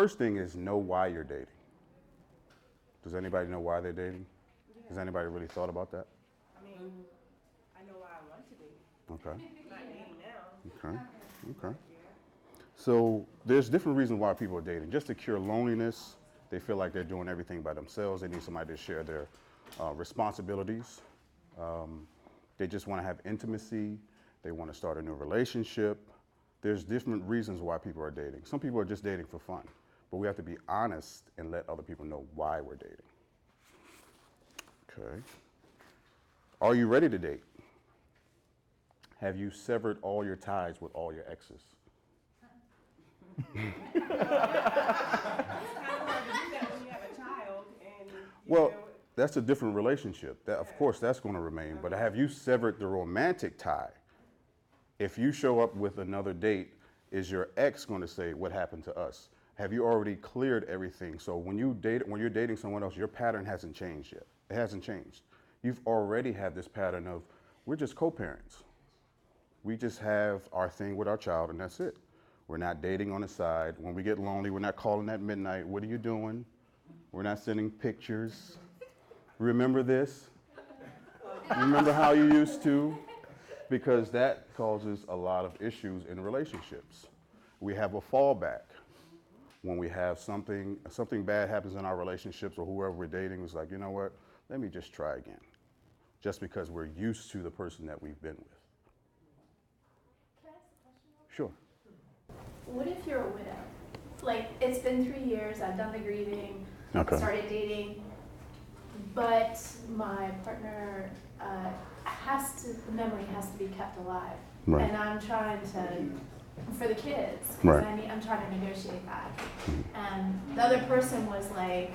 first thing is know why you're dating. Does anybody know why they're dating? Has anybody really thought about that? I mean, I know why I want to date. Okay. I'm not dating now. Okay. So there's different reasons why people are dating. Just to cure loneliness, they feel like they're doing everything by themselves. They need somebody to share their responsibilities. They just want to have intimacy. They want to start a new relationship. There's different reasons why people are dating. Some people are just dating for fun, but we have to be honest and let other people know why we're dating. Okay. Are you ready to date? Have you severed all your ties with all your exes? It's kind of hard to do that when you have a child and Well, that's a different relationship. That, of course, that's going to remain. But have you severed the romantic tie? If you show up with another date, is your ex going to say, what happened to us? Have you already cleared everything? So when you're dating someone else, your pattern hasn't changed yet. It hasn't changed. You've already had this pattern of, we're just co-parents. We just have our thing with our child, and that's it. We're not dating on the side. When we get lonely, we're not calling at midnight. What are you doing? We're not sending pictures. Remember this? Remember how you used to? Because that causes a lot of issues in relationships. We have a fallback. When we have something bad happens in our relationships or whoever we're dating is like, you know what? Let me just try again. Just because we're used to the person that we've been with. Can I ask a question? Sure. What if you're a widow? Like, it's been 3 years, I've done the grieving, Okay. started dating, but my partner the memory has to be kept alive. Right. And I'm trying to, for the kids, 'cause Right. I'm trying to negotiate that. And the other person was like,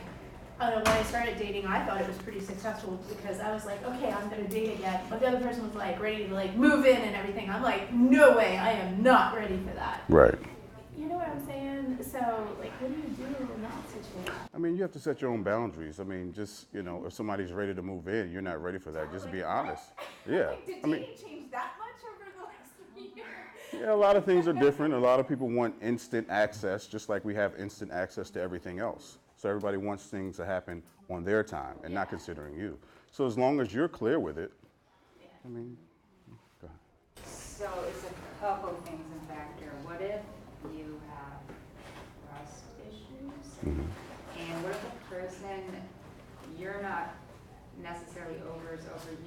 oh no, when I started dating, I thought it was pretty successful because I was like, okay, I'm gonna date again. But the other person was like ready to like move in and everything. I'm like, no way, I am not ready for that. Right. You know what I'm saying? So, like, what do you do in that situation? I mean, you have to set your own boundaries. I mean, just, if somebody's ready to move in, you're not ready for that. Just be honest. Yeah. Did I mean, dating change that much over the last 3 years? yeah, a lot of things are different. A lot of people want instant access, just like we have instant access to everything else. So everybody wants things to happen on their time and not considering you. So as long as you're clear with it, I mean, go ahead. So it's a couple things in factor. What if you have trust issues? And what if a person you're not necessarily over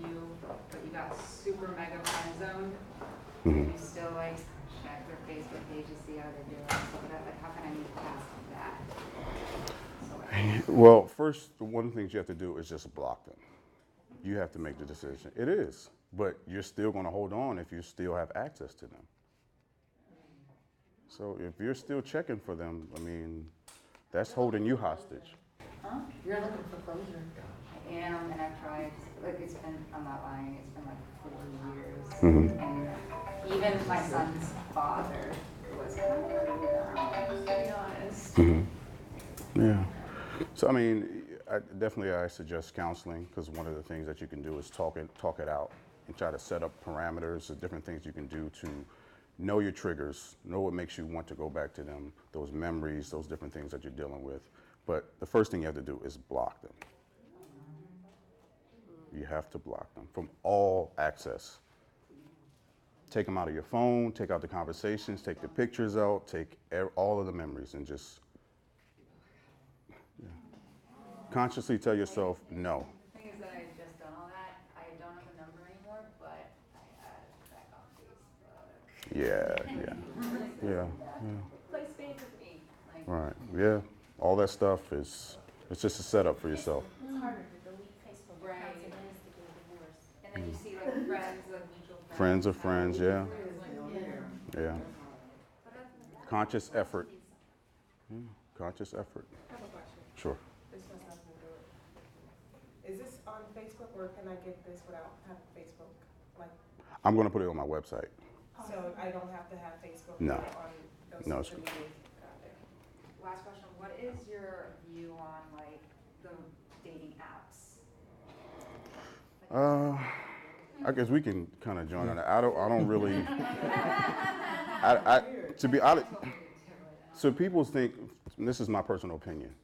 you, but you got super mega friend zoned, and you still like check their Facebook page to see how they're doing, stuff like that. Like, how can I move past that? Well, first, one of the things you have to do is just block them. You have to make the decision. It is, but you're still going to hold on if you still have access to them. So if you're still checking for them, I mean, that's holding you hostage. Huh? You're looking for closure. I am, and I've tried, like, I'm not lying, it's been like 4 years. And even my son's father was kind of, to be honest. Yeah. So, I mean, I suggest counseling, because one of the things that you can do is talk it out and try to set up parameters of different things you can do to know your triggers, know what makes you want to go back to them, those memories, those different things that you're dealing with. But the first thing you have to do is block them. You have to block them from all access. Take them out of your phone, take out the conversations, take the pictures out, take all of the memories, and just consciously tell yourself no. The thing is that I just done all that. I don't have a number anymore, but I add back on Facebook. Yeah. Play spades with me. Like, Right. Yeah. All that stuff it's just a setup for yourself. It's harder to delete Facebook Right. accounts than it is to get a divorce. and then you see like friends, like mutual friends. Friends of friends, yeah. Yeah. Yeah. Conscious effort. Conscious effort. I have a question. Sure. This has nothing to do with it. Is this on Facebook or can I get this without having Facebook? Like, I'm going to put it on my website. so I don't have to have Facebook No. on those No, social it's- medias? Got it. Last question, what is your view on like the dating apps? I guess we can kind of join on that. I don't really. To be honest, so people think and this is my personal opinion,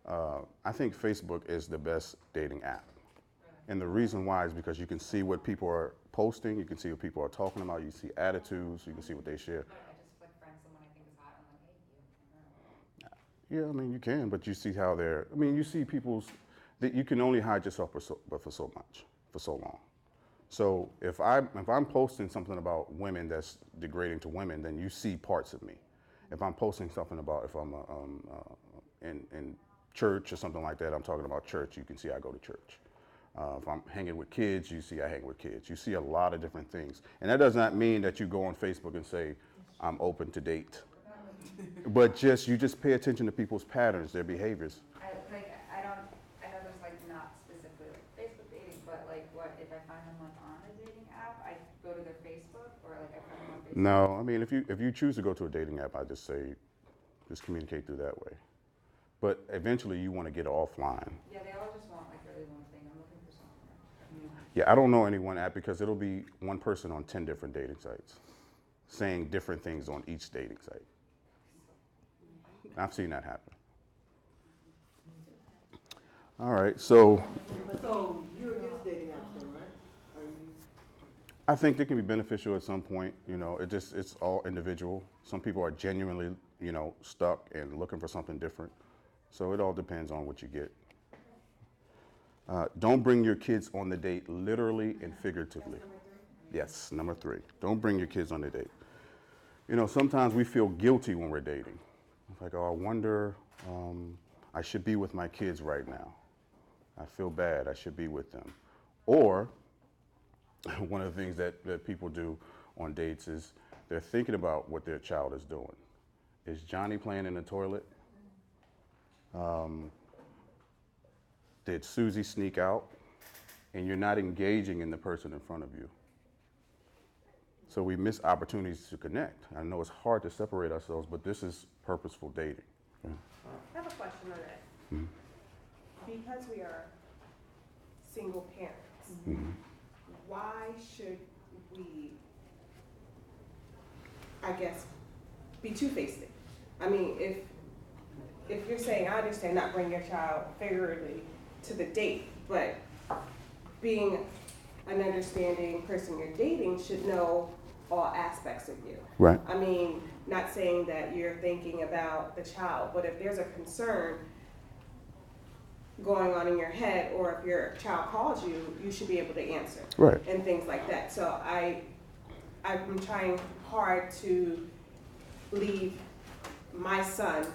I think Facebook is the best dating app. And the reason why is because you can see what people are posting, you can see what people are talking about, you see attitudes, you can see what they share. I just like friend someone I think is hot, I'm like, hey, you. Yeah, I mean, you can, but you see how they're, I mean, you see people's, that you can only hide yourself for so much, for so long. So if I'm posting something about women that's degrading to women, then you see parts of me. If I'm posting something about, if I'm in church or something like that, I'm talking about church, you can see I go to church. If I'm hanging with kids, you see I hang with kids. You see a lot of different things. And that does not mean that you go on Facebook and say, I'm open to date. But you just pay attention to people's patterns, their behaviors. I know there's like not specifically like Facebook dating, but like what, if I find someone on a dating app, I go to their Facebook or like I find them on Facebook? No, I mean, if you choose to go to a dating app, I just say, just communicate through that way. But eventually you want to get offline. Yeah, they all just want like really one thing. I'm looking for something. Yeah, I don't know any one app because it'll be one person on 10 different dating sites saying different things on each dating site. I've seen that happen. All right, so you're against dating apps, though, right? Are you? I think they can be beneficial at some point. You know, it's all individual. Some people are genuinely, you know, stuck and looking for something different. So it all depends on what you get. Don't bring your kids on the date, literally and figuratively. Yes, number 3. Don't bring your kids on the date. You know, sometimes we feel guilty when we're dating. It's like, oh, I wonder, I should be with my kids right now. I feel bad, I should be with them. Or, one of the things that people do on dates is they're thinking about what their child is doing. Is Johnny playing in the toilet? Did Susie sneak out? And you're not engaging in the person in front of you. So we miss opportunities to connect. I know it's hard to separate ourselves, but this is purposeful dating. Yeah. I have a question on that. Mhm. Because we are single parents, Mhm. why should we, I guess, be two-faced? I mean, if you're saying, I understand not bring your child figuratively to the date, but being an understanding person you're dating should know all aspects of you. Right. I mean, not saying that you're thinking about the child, but if there's a concern going on in your head, or if your child calls you, you should be able to answer. Right. And things like that. So I'm trying hard to leave my son,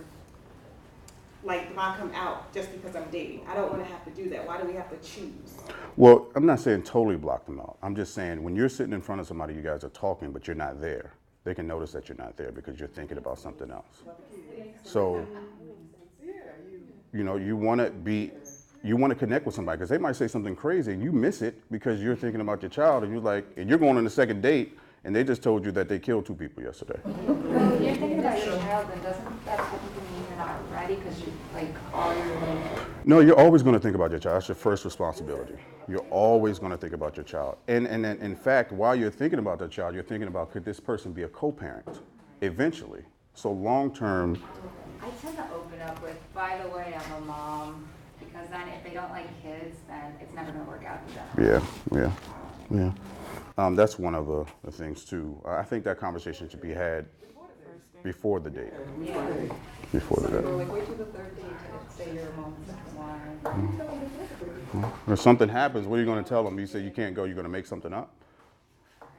like block him out just because I'm dating. I don't want to have to do that. Why do we have to choose? Well, I'm not saying totally block them out. I'm just saying when you're sitting in front of somebody, you guys are talking, but you're not there. They can notice that you're not there because you're thinking about something else. So, you know, you want to connect with somebody because they might say something crazy and you miss it because you're thinking about your child and you're going on a second date and they just told you that they killed 2 people yesterday. Well, if you're thinking about your child, then doesn't that mean you're not ready because you like all your No, you're always going to think about your child. That's your first responsibility. You're always going to think about your child. And in fact, while you're thinking about the child, you're thinking about, could this person be a co-parent eventually? So long term. I tend to open up with, by the way, I'm a mom, because then if they don't like kids, then it's never going to work out in general. Yeah. That's one of the things too. I think that conversation should be had before the date. Before the date. Like wait till the 3rd date to say your mom's why. If something happens, what are you going to tell them? You say you can't go, you're going to make something up?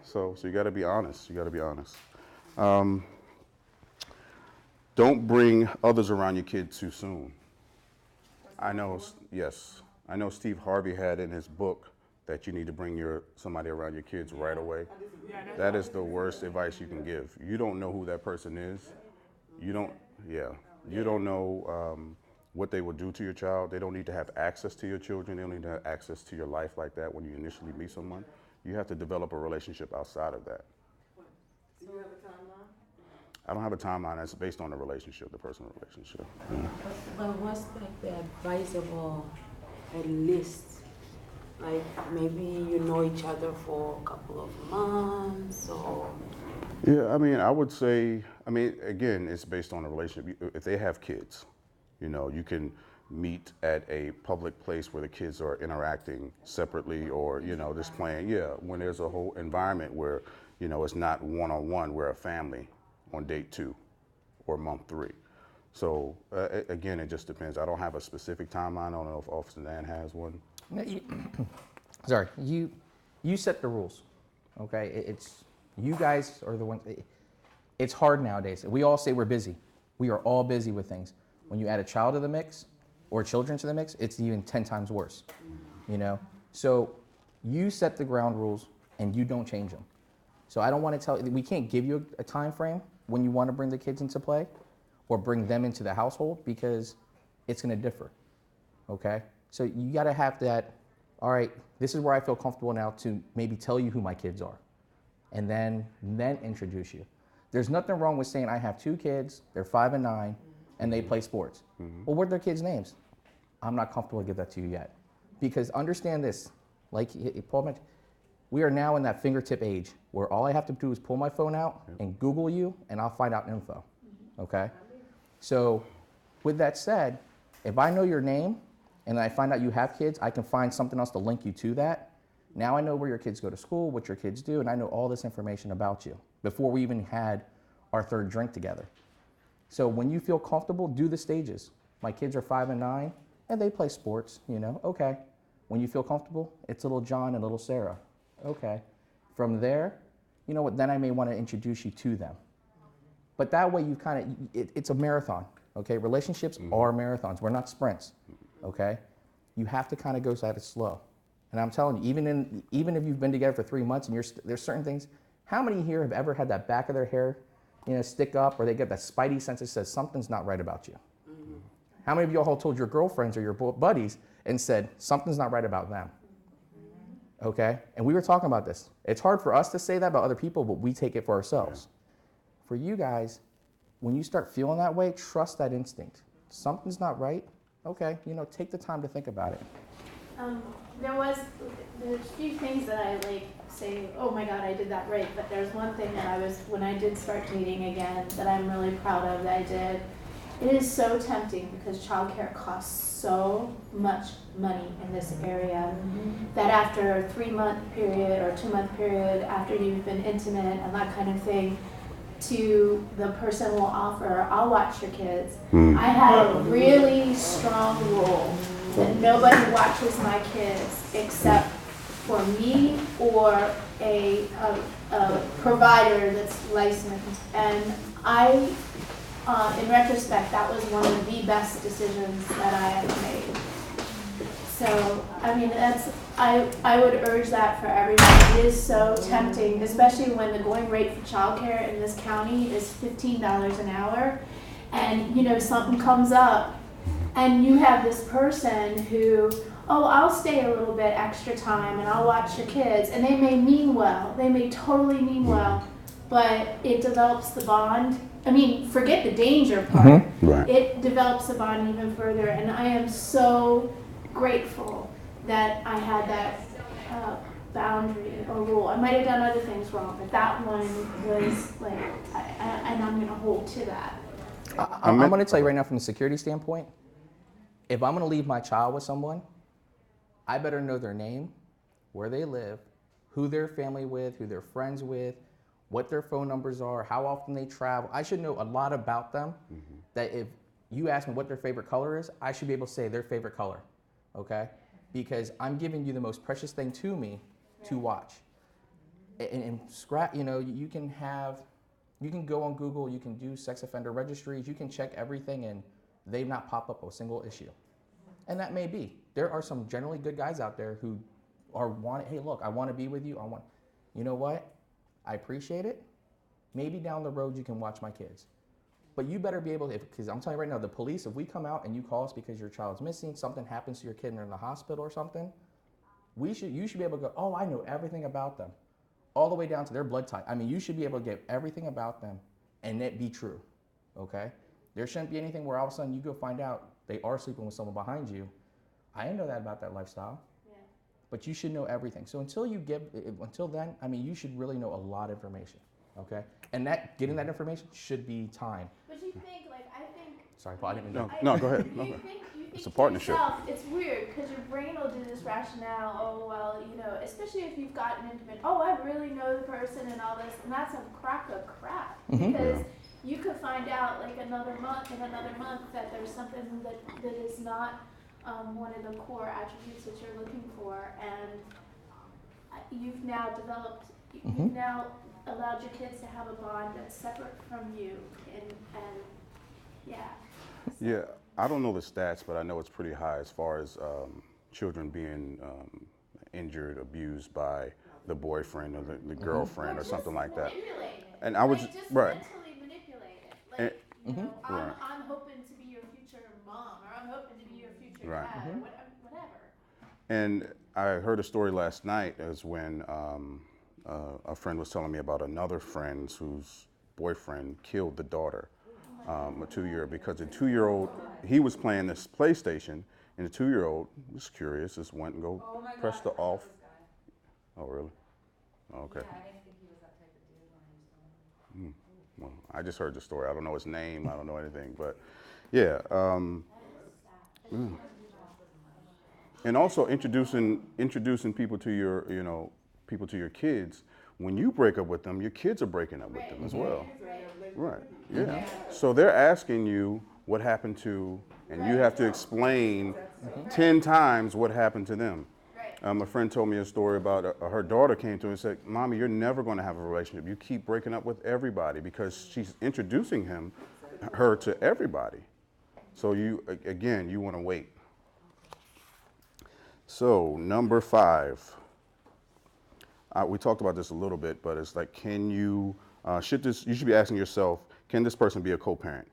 So you got to be honest. You got to be honest. Don't bring others around your kid too soon. I know Steve Harvey had in his book that you need to bring somebody around your kids right away. That is the worst advice you can give. You don't know who that person is. You don't know what they will do to your child. They don't need to have access to your children. They don't need to have access to your life like that when you initially meet someone. You have to develop a relationship outside of that. Do you have a timeline? I don't have a timeline. That's based on the relationship, the personal relationship. Yeah. But what's like the advisable at least? Like maybe you know each other for a couple of months or... Yeah, I mean, I would say I mean, again, it's based on a relationship. If they have kids, you know, you can meet at a public place where the kids are interacting separately, or, you know, just playing. Yeah, when there's a whole environment where, you know, it's not one-on-one, we're a family on date 2 or month 3. So again, it just depends. I don't have a specific timeline. I don't know if Officer Dan has one. No, sorry, you set the rules, okay? It's you guys are the ones. It's hard nowadays. We all say we're busy. We are all busy with things. When you add a child to the mix or children to the mix, it's even 10 times worse, you know? So you set the ground rules and you don't change them. So I don't want to tell you, we can't give you a time frame when you want to bring the kids into play or bring them into the household, because it's going to differ, okay? So you got to have that, all right, this is where I feel comfortable now to maybe tell you who my kids are, and then introduce you. There's nothing wrong with saying I have 2 kids, they're 5 and 9, and they play sports. Well, what are their kids' names? I'm not comfortable to give that to you yet. Because understand this, like Paul mentioned, we are now in that fingertip age where all I have to do is pull my phone out and Google you, and I'll find out info, okay? So with that said, if I know your name and I find out you have kids, I can find something else to link you to that. Now I know where your kids go to school, what your kids do, and I know all this information about you before we even had our 3rd drink together. So when you feel comfortable, do the stages. My kids are 5 and 9, and they play sports, you know, okay. When you feel comfortable, it's little John and little Sarah, okay. From there, you know what, then I may want to introduce you to them. But that way you kind of, it's a marathon, okay? Relationships are marathons, we're not sprints, okay? You have to kind of go at it slow. And I'm telling you, even if you've been together for 3 months and there's certain things, how many here have ever had that back of their hair, you know, stick up, or they get that spidey sense that says something's not right about you? How many of y'all told your girlfriends or your buddies and said something's not right about them? Okay? And we were talking about this. It's hard for us to say that about other people, but we take it for ourselves. For you guys, when you start feeling that way, trust that instinct. Something's not right. Okay, you know, take the time to think about it. There's a few things that I like say, oh my God, I did that right. But there's one thing that when I did start dating again, that I'm really proud of that I did. It is so tempting because childcare costs so much money in this area that after a 3-month period or 2-month period, after you've been intimate and that kind of thing, to the person will offer, I'll watch your kids. I have a really strong rule that nobody watches my kids except for me or a provider that's licensed. And in retrospect, that was one of the best decisions that I ever made. So, I mean, I would urge that for everyone. It is so tempting, especially when the going rate for childcare in this county is $15 an hour. And, you know, something comes up and you have this person who, oh, I'll stay a little bit extra time and I'll watch your kids. And they may mean well. They may totally mean well. But it develops the bond. I mean, forget the danger part. Right. It develops the bond even further. And I am so grateful that I had that boundary or rule. I might have done other things wrong, but that one was like, and I'm going to hold to that. I'm going to tell you right now from a security standpoint, if I'm going to leave my child with someone, I better know their name, where they live, who they're family with, who they're friends with, what their phone numbers are, how often they travel. I should know a lot about them that if you ask me what their favorite color is, I should be able to say their favorite color, okay? Because I'm giving you the most precious thing to me to watch. And scrap, you know, you can go on Google, you can do sex offender registries, you can check everything and they've not popped up a single issue. And that may be. There are some generally good guys out there who hey, look, I want to be with you. You know what? I appreciate it. Maybe down the road you can watch my kids. But you better be able to, because I'm telling you right now, the police, if we come out and you call us because your child's missing, something happens to your kid and they're in the hospital or something, you should be able to go, oh, I know everything about them, all the way down to their blood type. I mean, you should be able to get everything about them and it be true, okay? There shouldn't be anything where all of a sudden you go find out they are sleeping with someone behind you. I didn't know that about that lifestyle. But you should know everything. So until then, I mean, you should really know a lot of information. okay? And that getting that information should be time. But you think, like, I think. Sorry, Paul, I didn't mean to. No, go ahead. You Okay. think It's a to partnership. yourself, it's weird because your brain will do this rationale. Oh well, you know, especially if you've gotten intimate. Oh, I really know the person and all this, and that's a crock of crap because you could find out like another month that there's something that is not one of the core attributes that you're looking for, and you've now developed. You've now allowed your kids to have a bond that's separate from you, and yeah. Yeah, I don't know the stats, but I know it's pretty high as far as children being injured, abused by the boyfriend or the girlfriend or something like that. Manipulate it. And I was like, just right. mentally manipulate it. Like, And- you know, Right. I'm hoping to be your future mom, or I'm hoping to be your future Right. dad, or whatever. And I heard a story last night as when a friend was telling me about another friend whose boyfriend killed the daughter, a 2-year, because the 2-year-old, he was playing this PlayStation, and the 2-year-old was curious, just went and press the off. Oh, really? Okay. Yeah, I didn't think he was that type of dude when he was doing Well, I just heard the story. I don't know his name. I don't know anything, but yeah. And also introducing people to your kids. When you break up with them, your kids are breaking up with them as well. Right. Yeah. So they're asking you what happened to, and you have to explain 10 times what happened to them. A friend told me a story about her daughter came to her and said, "Mommy, you're never going to have a relationship. You keep breaking up with everybody," because she's introducing her to everybody. So you want to wait. So number 5, we talked about this a little bit, but it's like, you should be asking yourself, can this person be a co-parent?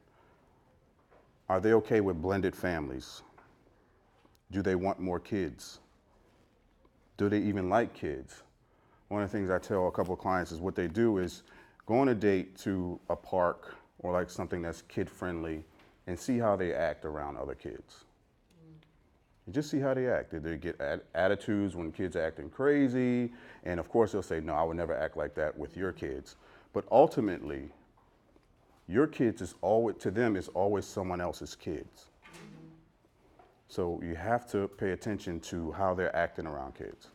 Are they okay with blended families? Do they want more kids? Do they even like kids? One of the things I tell a couple of clients is what they do is go on a date to a park or like something that's kid friendly and see how they act around other kids. You just see how they act. Did they get attitudes when kids are acting crazy? And of course they'll say, no, I would never act like that with your kids. But ultimately, your kids to them is always someone else's kids. So you have to pay attention to how they're acting around kids.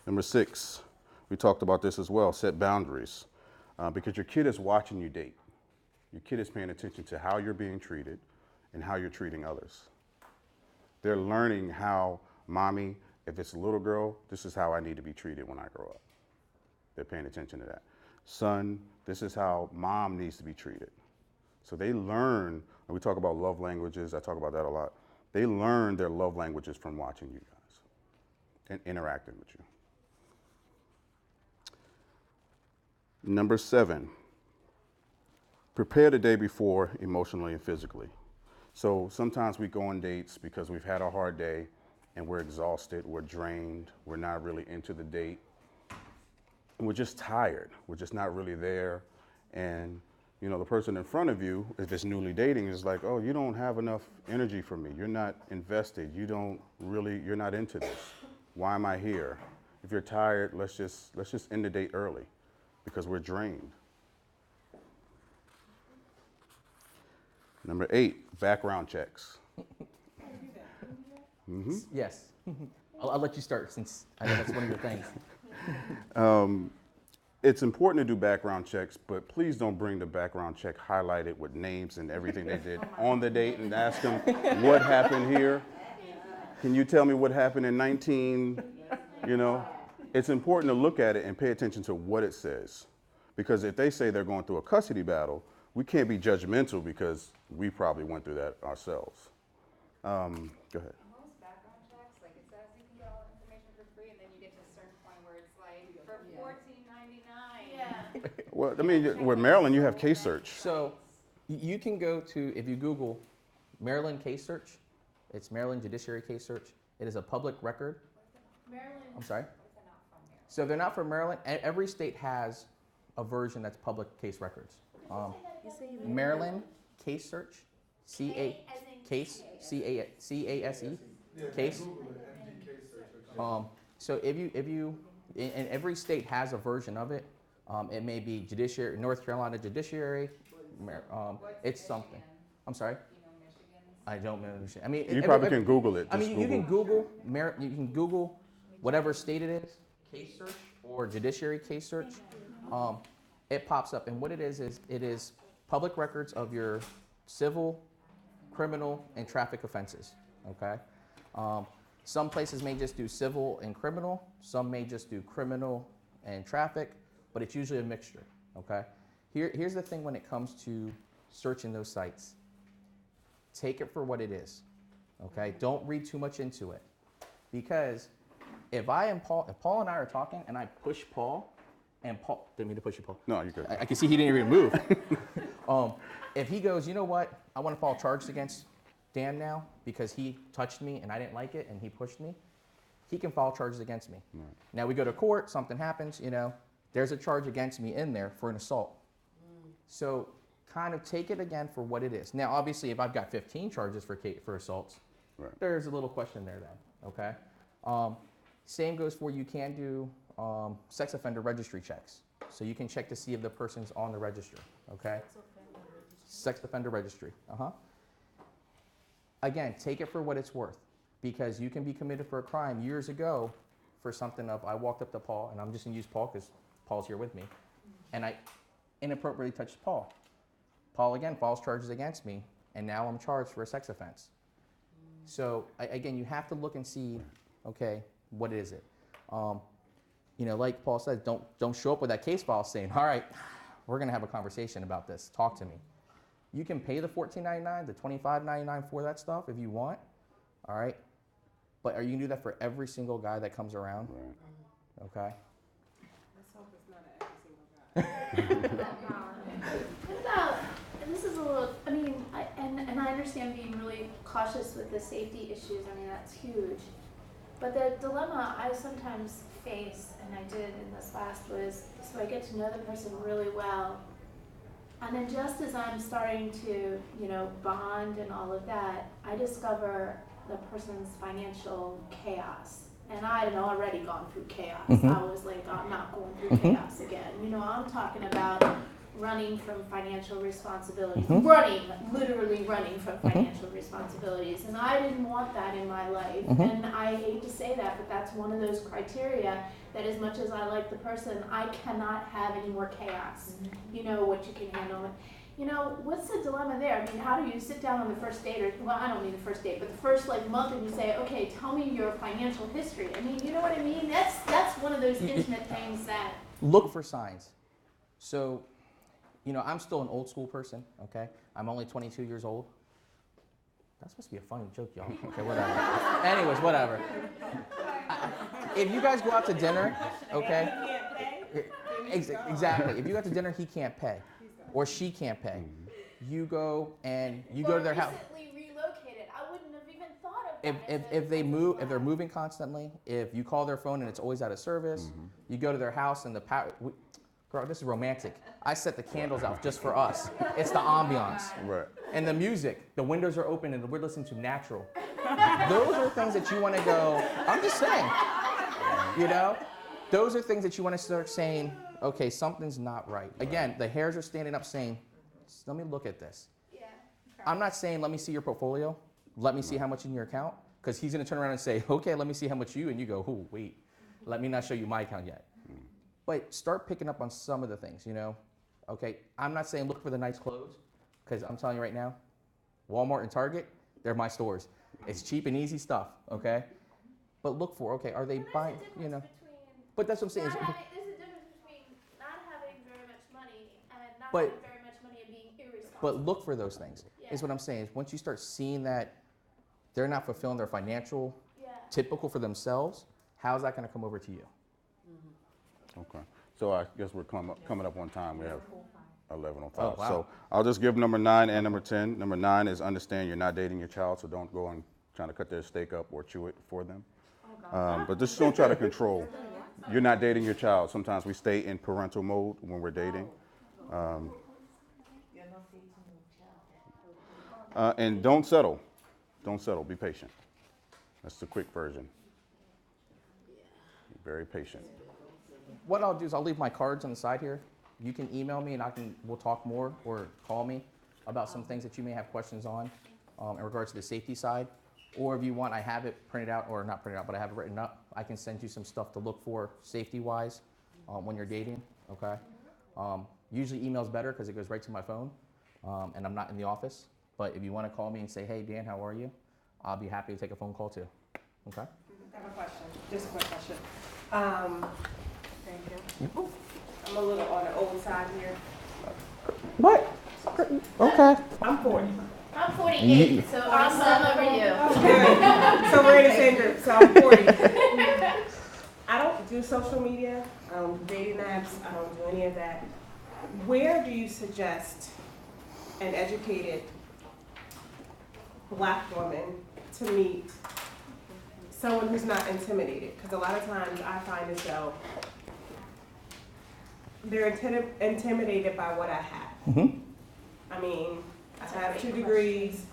Number 6, we talked about this as well, set boundaries. Because your kid is watching you date. Your kid is paying attention to how you're being treated and how you're treating others. They're learning how, mommy, if it's a little girl, this is how I need to be treated when I grow up. They're paying attention to that. Son, this is how mom needs to be treated. So they learn, and we talk about love languages, I talk about that a lot. They learn their love languages from watching you guys and interacting with you. Number 7, prepare the day before emotionally and physically. So sometimes we go on dates because we've had a hard day and we're exhausted, we're drained, we're not really into the date. And we're just tired, we're just not really there. And the person in front of you, if it's newly dating, is like, oh, you don't have enough energy for me. You're not invested. You're not into this. Why am I here? If you're tired, let's just end the date early because we're drained. Number 8, background checks. Yes. I'll let you start since I know that's one of your things. It's important to do background checks, but please don't bring the background check highlighted with names and everything they did on the date and ask them what happened here. Can you tell me what happened in 19, It's important to look at it and pay attention to what it says. Because if they say they're going through a custody battle, we can't be judgmental because we probably went through that ourselves. Go ahead. Most background checks, like it says you can get all the information for free, and then you get to a certain point where it's like for $14.99. Yeah. Well, I mean, with Maryland, you have case search. So you can go to, if you Google Maryland case search, it's Maryland Judiciary Case Search. It is a public record. Maryland. I'm sorry? So they're not from Maryland. Every state has a version that's public case records. Maryland Case Search, Case, C-A-S-E, case. So if And every state has a version of it. It may be judiciary, North Carolina judiciary. It's something. I'm sorry. You know, Michigan's. I don't know. Michigan. I mean, You probably can Google it. I Just mean, you can Google whatever state it is, case search or judiciary case search. It pops up, and what it is it is public records of your civil, criminal, and traffic offenses. Okay. Some places may just do civil and criminal. Some may just do criminal and traffic, but it's usually a mixture. Okay. Here's the thing when it comes to searching those sites. Take it for what it is. Okay. Don't read too much into it, because if Paul and I are talking, and I push Paul, and Paul didn't mean to push you, Paul. No, you're good. I can see he didn't even move. If he goes, you know what, I want to file charges against Dan now because he touched me and I didn't like it and he pushed me, he can file charges against me. Right. Now we go to court, something happens, there's a charge against me in there for an assault. So kind of take it again for what it is. Now, obviously, if I've got 15 charges for assaults, Right. there's a little question there then, okay? Same goes for you can do sex offender registry checks. So you can check to see if the person's on the register, okay? Sex offender registry, Again, take it for what it's worth, because you can be committed for a crime years ago for something of, I walked up to Paul, and I'm just gonna use Paul because Paul's here with me, and I inappropriately touched Paul. Paul again files charges against me, and now I'm charged for a sex offense. So again, you have to look and see, okay, what is it? Like Paul said, don't show up with that case file saying, all right, we're gonna have a conversation about this, talk to me. You can pay the $14.99, the $25.99 for that stuff if you want, all right? But are you gonna do that for every single guy that comes around? Right. Okay? Let's hope it's not every single guy. What about, and this is a little, I mean, and I understand being really cautious with the safety issues, I mean, that's huge. But the dilemma I sometimes face, and I did in this last, was, so I get to know the person really well, and then just as I'm starting to, bond and all of that, I discover the person's financial chaos. And I had already gone through chaos. I was like, I'm not going through chaos again. I'm talking about running from financial responsibilities, literally running from financial responsibilities. And I didn't want that in my life. And I hate to say that, but that's one of those criteria that as much as I like the person, I cannot have any more chaos. What you can handle. What's the dilemma there? I mean, how do you sit down on the first date, or, well, I don't mean the first date, but the first month, and you say, okay, tell me your financial history. I mean, you know what I mean? That's one of those intimate things that. Look for signs. So, I'm still an old school person, okay? I'm only 22 years old. That's supposed to be a funny joke, y'all. Okay, whatever. Anyways, whatever. If you guys go out to dinner, okay? Exactly. If you go out to dinner, he can't pay, or she can't pay. You go to their house. Recently relocated. I wouldn't have even thought of that. If they move, if they're moving constantly, if you call their phone and it's always out of service, you go to their house and the power. Girl, this is romantic. I set the candles out just for us. It's the ambiance. Right. And the music. The windows are open and we're listening to natural. Those are things that you want to go, I'm just saying. Those are things that you want to start saying, okay, something's not right. Again, the hairs are standing up saying, let me look at this. Yeah. I'm not saying, let me see your portfolio. Let me see how much in your account. Because he's going to turn around and say, okay, let me see how much and you go, oh, wait, let me not show you my account yet. But start picking up on some of the things, Okay, I'm not saying look for the nice clothes, because I'm telling you right now, Walmart and Target, they're my stores. It's cheap and easy stuff, okay? But look for, okay, are they buying, But that's what I'm saying. There's a difference between not having very much money and not having very much money and being irresponsible. But look for those things, is what I'm saying. Is once you start seeing that they're not fulfilling their financial typical for themselves, how's that going to come over to you? Okay. So I guess we're coming up on time. We have 11:05. Oh, wow. So I'll just give number 9 and number 10. Number 9 is understand you're not dating your child, so don't go and trying to cut their steak up or chew it for them. But just don't try to control. You're not dating your child. Sometimes we stay in parental mode when we're dating. And don't settle. Don't settle. Be patient. That's the quick version. Be very patient. what I'll do is I'll leave my cards on the side here. You can email me and we'll talk more, or call me about some things that you may have questions on in regards to the safety side. Or if you want, I have it printed out, or not printed out, but I have it written up. I can send you some stuff to look for safety-wise when you're dating, okay? Usually email's better because it goes right to my phone, and I'm not in the office. But if you want to call me and say, hey, Dan, how are you? I'll be happy to take a phone call too, okay? I have a question, just a quick question. Thank you. I'm a little on the old side here. What? Okay. I'm 40. I'm 48, so I'm over you. Okay. So we're in the same group, so I'm 40. I don't do social media, I don't do dating apps, I don't do any of that. Where do you suggest an educated Black woman to meet someone who's not intimidated? Because a lot of times I find as though they're intimidated by what I have. Mm-hmm. I mean, I have 2 degrees,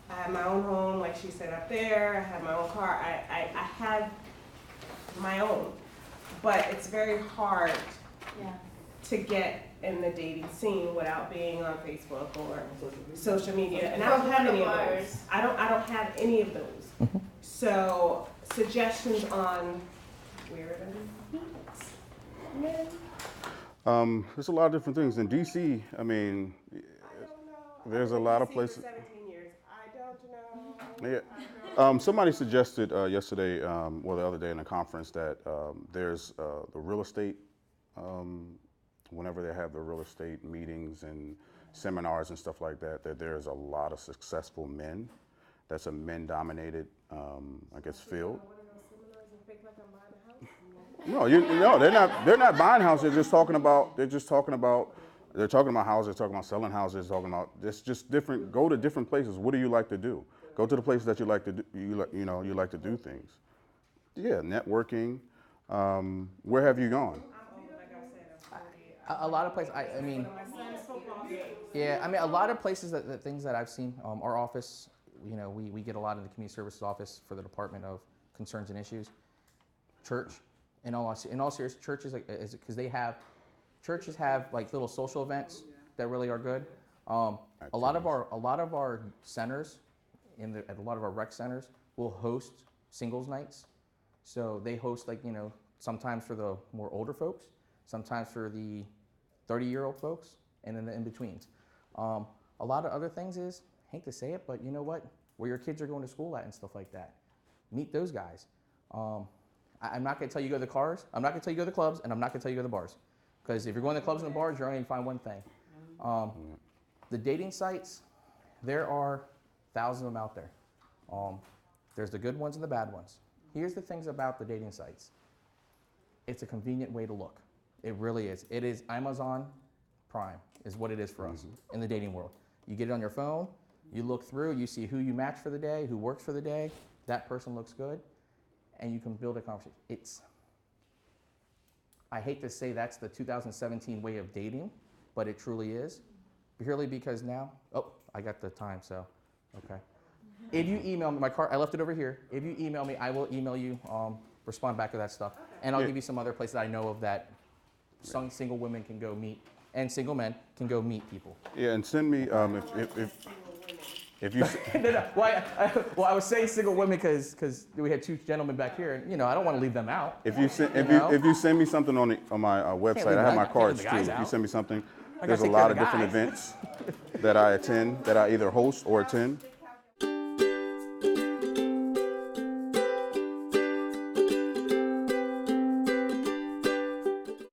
I have my own home, like she said up there, I have my own car, I have my own. But it's very hard Yeah. to get in the dating scene without being on Facebook or social media, and I don't have any of those. I don't have any of those. So suggestions on where to meet men. There's a lot of different things in DC. I mean, I don't know. there's a I've been lot in of DC places. for 17 years. I don't know. Yeah. Somebody suggested yesterday, or the other day in a conference, that there's the real estate. Whenever they have the real estate meetings and seminars and stuff like that, that there's a lot of successful men. That's a men-dominated, I guess, field. No, they're not buying houses. They're talking about houses, talking about selling houses, talking about it's just different. Go to different places. What do you like to do? Go to the places that you like to do. You like to do things. Yeah, networking. Where have you gone? A lot of places, I mean, yeah, I mean, a lot of places that things that I've seen, our office, we get a lot in the community services office for the Department of Concerns and Issues. Church, in all seriousness, churches, because churches have like little social events that really are good. A lot of our centers, at a lot of our rec centers, will host singles nights. So they host sometimes for the more older folks, sometimes for the 30-year-old folks, and then the in-betweens. A lot of other things is, hate to say it, but you know what? Where your kids are going to school at and stuff like that. Meet those guys. I'm not going to tell you go to the cars, I'm not going to tell you go to the clubs, and I'm not going to tell you go to the bars. Because if you're going to the clubs and the bars, you're only going to find one thing. The dating sites, there are thousands of them out there. There's the good ones and the bad ones. Here's the things about the dating sites. It's a convenient way to look. It really is. It is Amazon Prime is what it is for us in the dating world. You get it on your phone, you look through, you see who you match for the day, who works for the day, that person looks good, and you can build a conversation. I hate to say that's the 2017 way of dating, but it truly is. Purely because now, I got the time, so, okay. If you email me, I left it over here. If you email me, I will email you, respond back to that stuff. And I'll give you some other places I know of that some single women can go meet, and single men can go meet people. Yeah, and send me if you. No. Well, I was saying single women because we had 2 gentlemen back here, and I don't want to leave them out. If you send me something on my website, I have my cards too. If you send me something, there's a lot of different events that I attend, that I either host or attend.